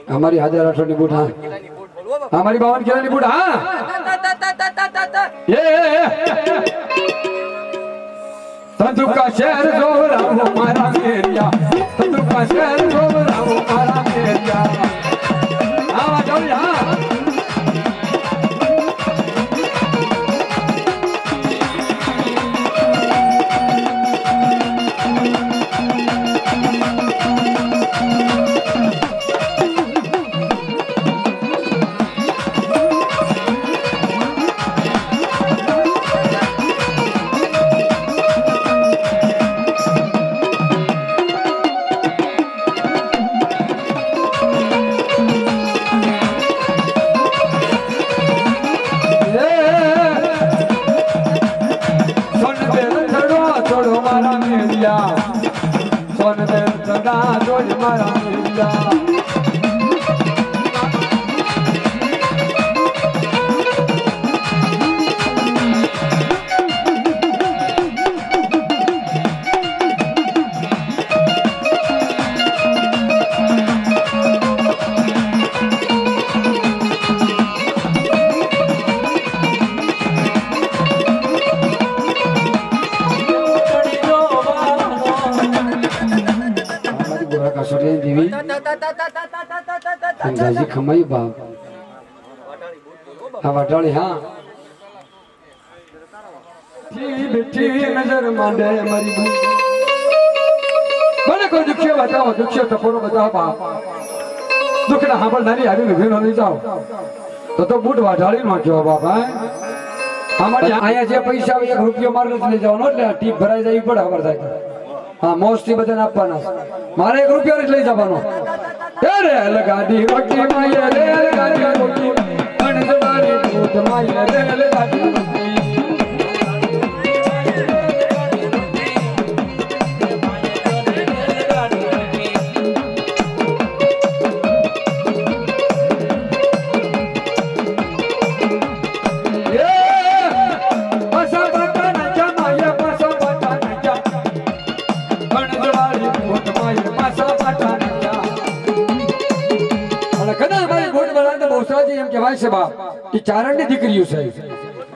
हमारी 1008 बूट हाँ हमारी 52 किलो की बूट हाँ ये तंदु का शहर जो राम हमारा मेरिया तंदु का शहर जो राम हमारा मेरिया हाँ जाओ यहाँ अंदाजी खमाई बाप हाँ वाटाली हाँ बेटी नजर मांडे मरी बने कोई दुखियो बताओ दुखियो टपोरो बताओ बाप दुख ना हाँ पर नारी आदमी विभिन्न नहीं जाओ तो बूट वाटाली नो क्यों बाप है हमारे आया जे पैसा एक रुपया मार ले जाओ नो એટલે ટીપ ભરાઈ જાય પડે ખબર થાય હા મોસ્ટલી બધાને આપવાના મારે 1 રૂપિયો જ લઈ જવાનો રેલ ગાડી રોટી માય રેલ ગાડી રોટી અણજવારી ભૂત માય રેલ ગાડી રોટી છે બાપ એ ચારણની દીકરીઓ છે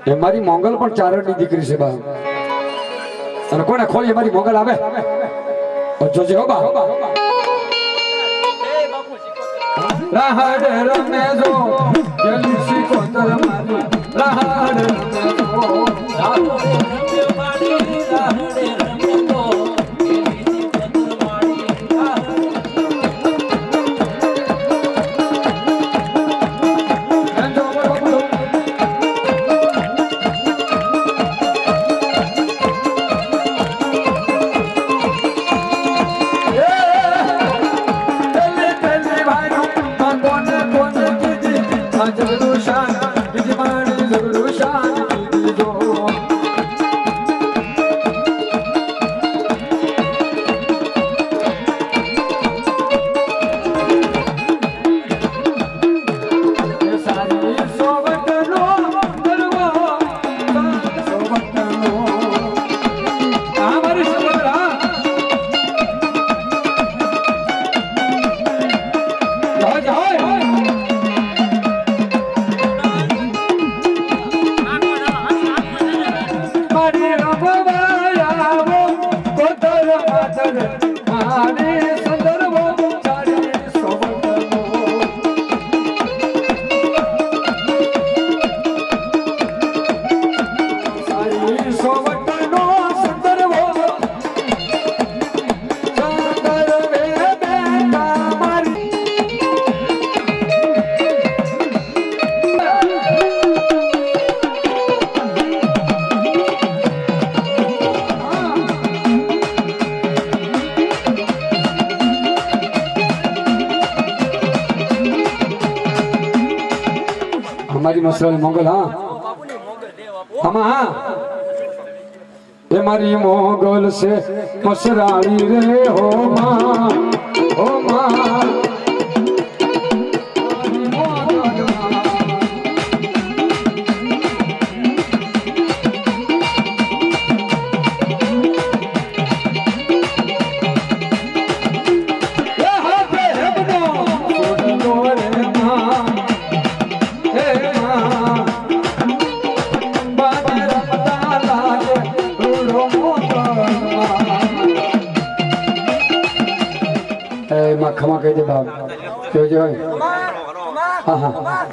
એ મારી મોંગલ પણ ચારણની દીકરી છે બાપ અને કોને ખોલી મારી મોંગલ આવે જોજે હો બાપ રાહડ રમે જો જલસી કોતર મારી રાહડ રમે જો રાહડ મારી રાહડ રમે જો Jagdushan, Vijmani Jagdushan, મારે સંદર્ભો ચારી સોવટનો સારી સોવટનો સંદર્ભો ચાંદરવે બેટા મારી हमारी मसरल मोगल हाँ हम हाँ ये हमारी मोगल से मसराड़ी रे हो माँ हो माँ खमा कह दे बाप जो जो है हाँ हाँ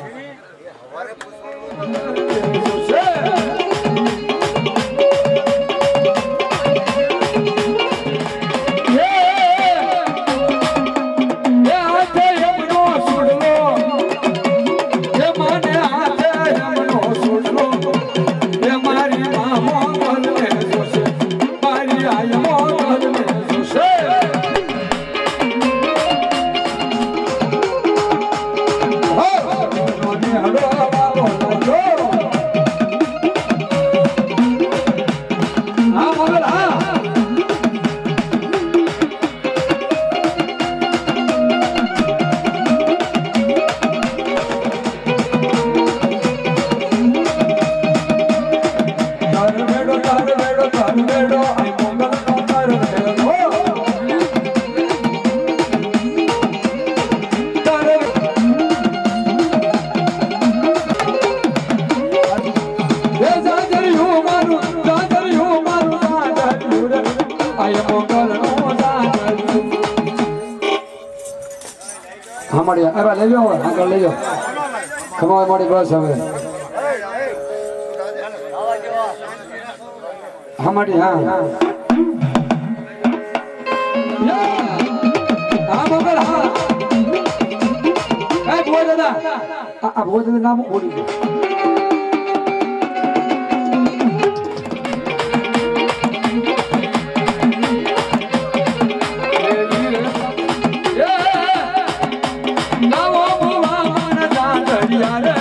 हमारी अरे ले जाओ आगे ले जाओ खमा हमारी बस हमें हमारी हाँ हाँ मगर हाँ बुआ दादा बुआ दादा नाम बोली यार